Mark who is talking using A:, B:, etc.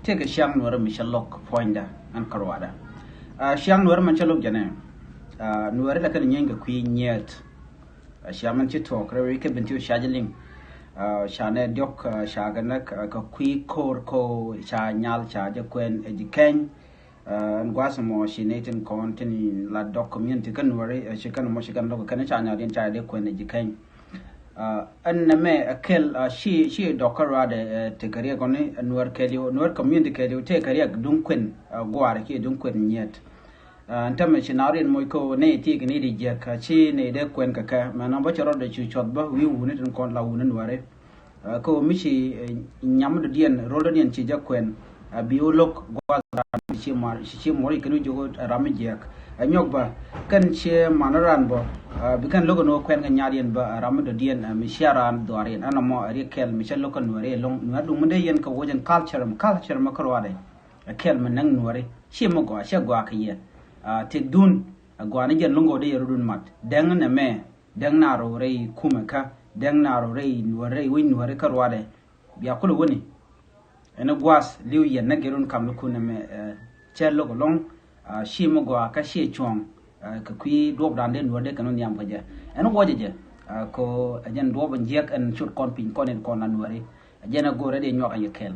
A: take a shang nor Michelok pointer and Carwada. Shang nor Manchalok Jane, nor like a Yanga queen yet. Shaman Chitok, Rika Bentu Shajaling, Shane Dok, Shaganak, a qui core co, Shanyal, Charger Quen, Edicane, and Guasamo, she natin content la dog community can worry, she can Mochican local Canachana, the entire Quen Edicane. And me a kill she docker rather take a regoni and work nor communicate you take a reg dunquin guard here dunquin yet. And Tamashinari and Moiko nay take an idiot jack, she nay de quen caca, man of what you the chuchot, but we wouldn't and call la wooden worry. Co Michi Yamadian, Rodanian Chijaquen, a biolog was she more can you go a ramijak. A nyokba can share manaranbo began logo no quen yadian ba ramadodian misharan dorian anamo a rekel michel locan nore long nadumadayan kawajan culture macarwade a kel manang nore shimogo shagwaka take dun a guanijan longo de rudun mat dangan a me dangnaro rei kumaka dangnaro rei nore win nore carwade biakulu wini and a guas liu yen nagerun kamlukuna me chel logo long she mogo ka she chong ka kui dob dan den wode kanon yam ka je en woje je ko ajen dob njek en chut kon pin kon en kon lan wari ajena gore de nyok ayekel